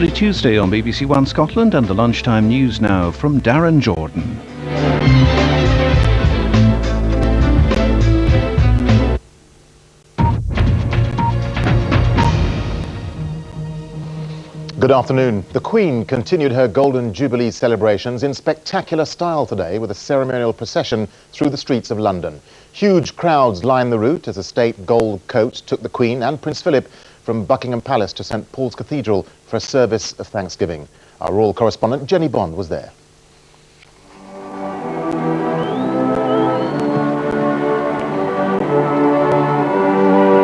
lovely Tuesday on BBC One Scotland and the lunchtime news now from Darren Jordan. Good afternoon. The Queen continued her Golden Jubilee celebrations in spectacular style today with a ceremonial procession through the streets of London. Huge crowds lined the route as a state gold coach took the Queen and Prince Philip from Buckingham Palace to St Paul's Cathedral for a service of thanksgiving. Our royal correspondent Jenny Bond was there.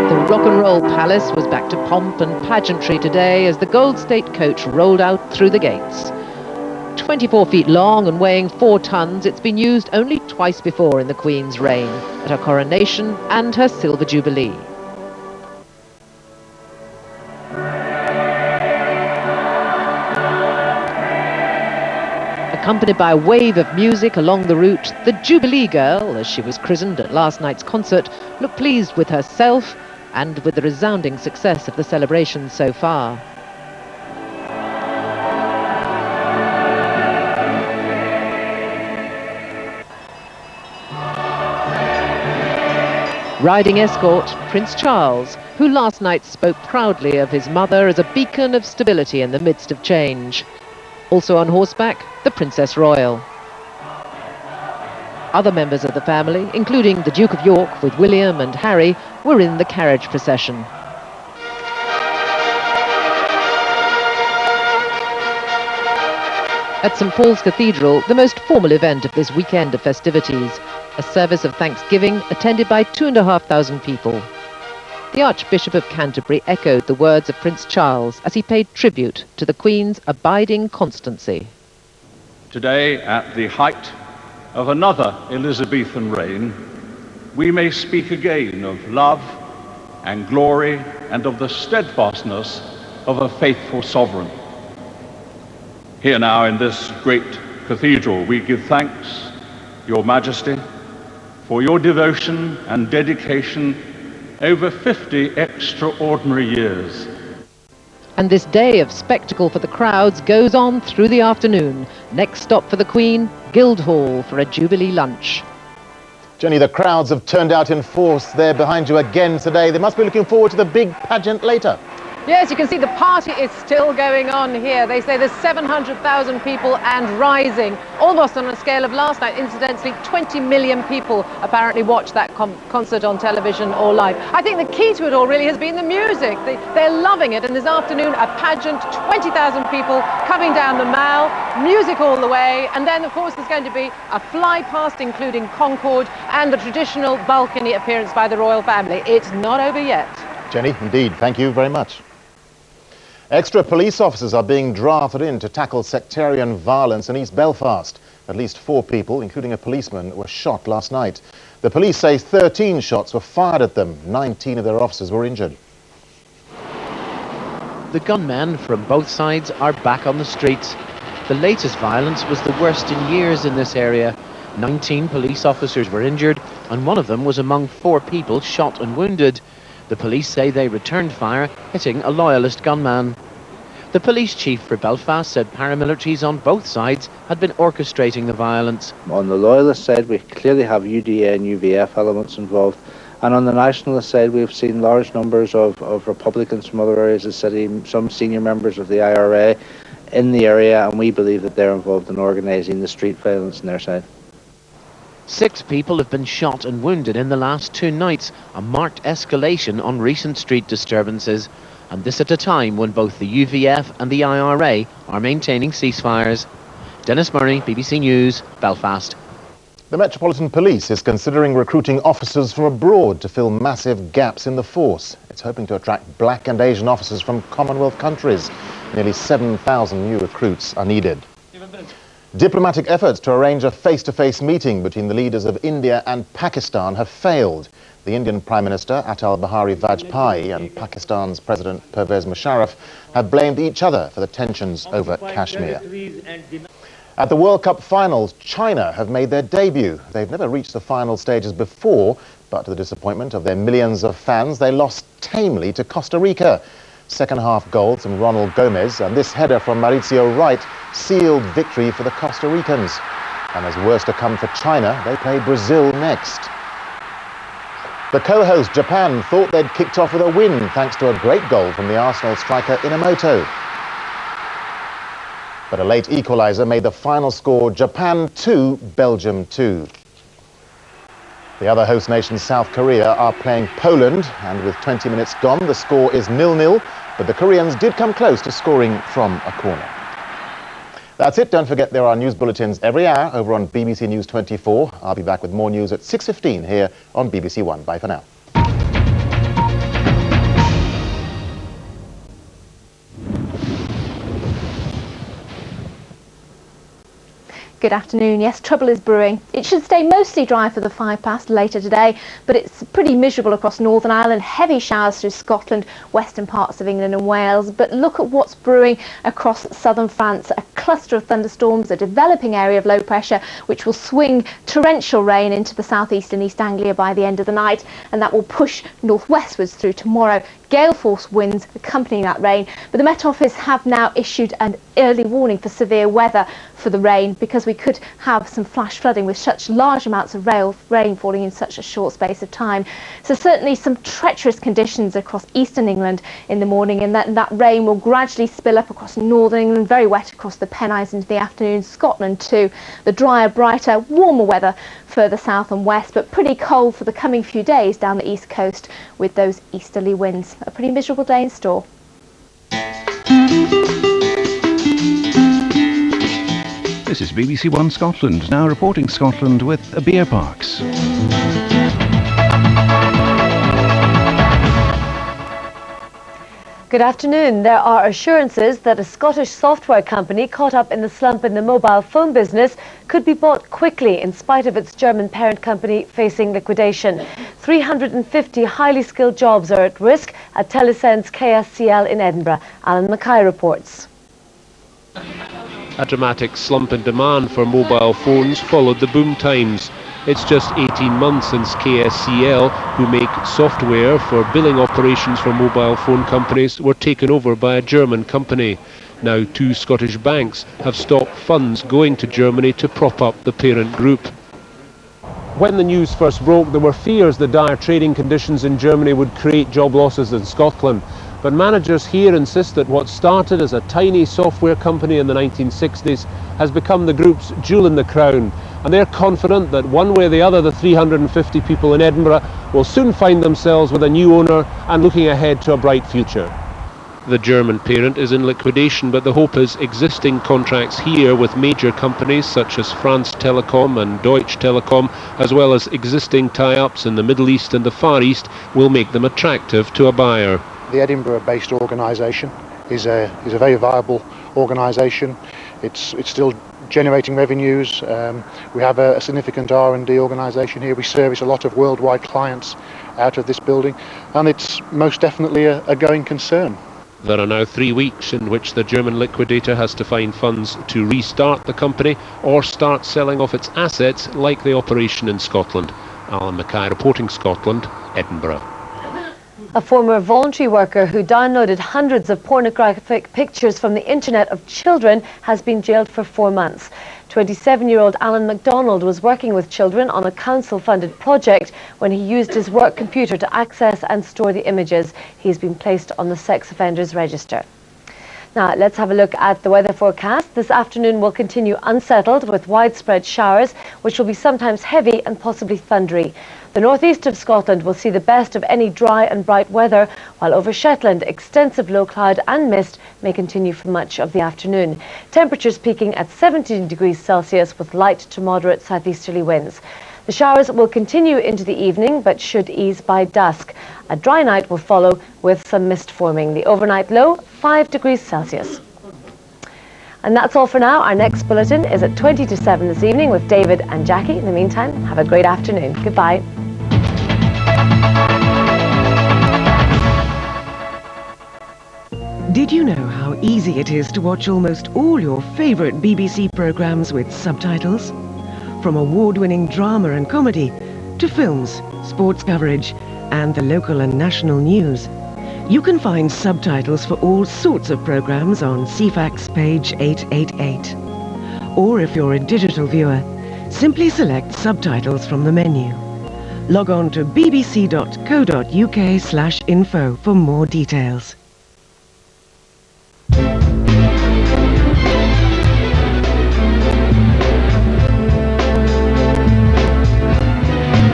The Rock and Roll Palace was back to pomp and pageantry today as the Gold State coach rolled out through the gates. 24 feet long and weighing 4 tons, it's been used only twice before in the Queen's reign, at her coronation and her Silver Jubilee. Accompanied by a wave of music along the route, the Jubilee Girl, as she was christened at last night's concert, looked pleased with herself and with the resounding success of the celebrations so far. Riding escort, Prince Charles, who last night spoke proudly of his mother as a beacon of stability in the midst of change. Also on horseback, the Princess Royal. Other members of the family, including the Duke of York with William and Harry, were in the carriage procession. At St Paul's Cathedral, the most formal event of this weekend of festivities, a service of thanksgiving attended by 2,500 people. The Archbishop of Canterbury echoed the words of Prince Charles as he paid tribute to the Queen's abiding constancy. Today, at the height of another Elizabethan reign, we may speak again of love and glory and of the steadfastness of a faithful sovereign. Here now in this great cathedral, we give thanks, Your Majesty, for your devotion and dedication over 50 extraordinary years. And this day of spectacle for the crowds goes on through the afternoon. Next stop for the Queen, Guildhall for a Jubilee lunch. Jenny, the crowds have turned out in force. They're behind you again today. They must be looking forward to the big pageant later. Yes, you can see the party is still going on here. They say there's 700,000 people and rising, almost on a scale of last night. Incidentally, 20 million people apparently watched that concert on television or live. I think the key to it all really has been the music. They're loving it, and this afternoon a pageant, 20,000 people coming down the Mall, music all the way, and then of course there's going to be a fly past including Concorde and the traditional balcony appearance by the royal family. It's not over yet. Jenny, indeed, thank you very much. Extra police officers are being drafted in to tackle sectarian violence in East Belfast. At least 4 people, including a policeman, were shot last night. The police say 13 shots were fired at them. 19 of their officers were injured. The gunmen from both sides are back on the streets. The latest violence was the worst in years in this area. 19 police officers were injured, and one of them was among 4 people shot and wounded. The police say they returned fire, hitting a loyalist gunman. The police chief for Belfast said paramilitaries on both sides had been orchestrating the violence. On the loyalist side, we clearly have UDA and UVF elements involved. And on the nationalist side, we've seen large numbers of Republicans from other areas of the city, some senior members of the IRA in the area, and we believe that they're involved in organising the street violence on their side. 6 people have been shot and wounded in the last 2 nights, a marked escalation on recent street disturbances, and this at a time when both the UVF and the IRA are maintaining ceasefires. Dennis Murray, BBC News, Belfast. The Metropolitan Police is considering recruiting officers from abroad to fill massive gaps in the force. It's hoping to attract black and Asian officers from Commonwealth countries. Nearly 7,000 new recruits are needed. Diplomatic efforts to arrange a face-to-face meeting between the leaders of India and Pakistan have failed. The Indian Prime Minister Atal Bihari Vajpayee and Pakistan's President Pervez Musharraf have blamed each other for the tensions over Kashmir. At the World Cup finals, China have made their debut. They've never reached the final stages before, but to the disappointment of their millions of fans, they lost tamely to Costa Rica. Second-half goals from Ronald Gomez and this header from Mauricio Wright sealed victory for the Costa Ricans. And as worse to come for China, they play Brazil next. The co-host Japan thought they'd kicked off with a win thanks to a great goal from the Arsenal striker Inamoto. But a late equaliser made the final score Japan 2, Belgium 2. The other host nation, South Korea, are playing Poland, and with 20 minutes gone, the score is 0-0, but the Koreans did come close to scoring from a corner. That's it. Don't forget there are news bulletins every hour over on BBC News 24. I'll be back with more news at 6:15 here on BBC One. Bye for now. Good afternoon. Yes, trouble is brewing. It should stay mostly dry for the 5 past later today, but it's pretty miserable across Northern Ireland. Heavy showers through Scotland, western parts of England and Wales. But look at what's brewing across southern France. A cluster of thunderstorms, a developing area of low pressure, which will swing torrential rain into the southeast and East Anglia by the end of the night, and that will push northwestwards through tomorrow. Gale force winds accompanying that rain, but the Met Office have now issued an early warning for severe weather for the rain, because we could have some flash flooding with such large amounts of rain falling in such a short space of time. So certainly some treacherous conditions across eastern England in the morning, and that rain will gradually spill up across northern England, very wet across the Pennines into the afternoon, Scotland too. The drier, brighter, warmer weather further south and west, but pretty cold for the coming few days down the east coast with those easterly winds. A pretty miserable day in store. This is BBC One Scotland, now reporting Scotland with Abir Parks. Good afternoon. There are assurances that a Scottish software company caught up in the slump in the mobile phone business could be bought quickly in spite of its German parent company facing liquidation. 350 highly skilled jobs are at risk at Telesense KSCL in Edinburgh. Alan Mackay reports. A dramatic slump in demand for mobile phones followed the boom times. It's just 18 months since KSCL, who make software for billing operations for mobile phone companies, were taken over by a German company. Now 2 Scottish banks have stopped funds going to Germany to prop up the parent group. When the news first broke, there were fears the dire trading conditions in Germany would create job losses in Scotland. But managers here insist that what started as a tiny software company in the 1960s has become the group's jewel in the crown. And they're confident that one way or the other, the 350 people in Edinburgh will soon find themselves with a new owner and looking ahead to a bright future. The German parent is in liquidation, but the hope is existing contracts here with major companies such as France Telecom and Deutsche Telekom, as well as existing tie-ups in the Middle East and the Far East, will make them attractive to a buyer. The Edinburgh-based organisation is a very viable organisation. It's still generating revenues. We have a significant R&D organisation here. We service a lot of worldwide clients out of this building, and it's most definitely a going concern. There are now 3 weeks in which the German liquidator has to find funds to restart the company or start selling off its assets like the operation in Scotland. Alan Mackay reporting Scotland, Edinburgh. A former voluntary worker who downloaded hundreds of pornographic pictures from the internet of children has been jailed for 4 months. 27-year-old Alan MacDonald was working with children on a council-funded project when he used his work computer to access and store the images. He's been placed on the sex offenders register. Now let's have a look at the weather forecast. This afternoon will continue unsettled with widespread showers, which will be sometimes heavy and possibly thundery. The northeast of Scotland will see the best of any dry and bright weather, while over Shetland, extensive low cloud and mist may continue for much of the afternoon. Temperatures peaking at 17 degrees Celsius with light to moderate southeasterly winds. The showers will continue into the evening but should ease by dusk. A dry night will follow with some mist forming. The overnight low, 5 degrees Celsius. And that's all for now. Our next bulletin is at 20 to 7 this evening with David and Jackie. In the meantime, have a great afternoon. Goodbye. Did you know how easy it is to watch almost all your favourite BBC programmes with subtitles? From award-winning drama and comedy to films, sports coverage and the local and national news. You can find subtitles for all sorts of programmes on CFAX page 888. Or if you're a digital viewer, simply select subtitles from the menu. Log on to bbc.co.uk/info for more details.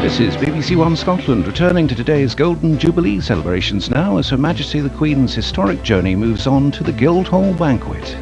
This is BBC One Scotland, returning to today's Golden Jubilee celebrations now as Her Majesty the Queen's historic journey moves on to the Guildhall Banquet.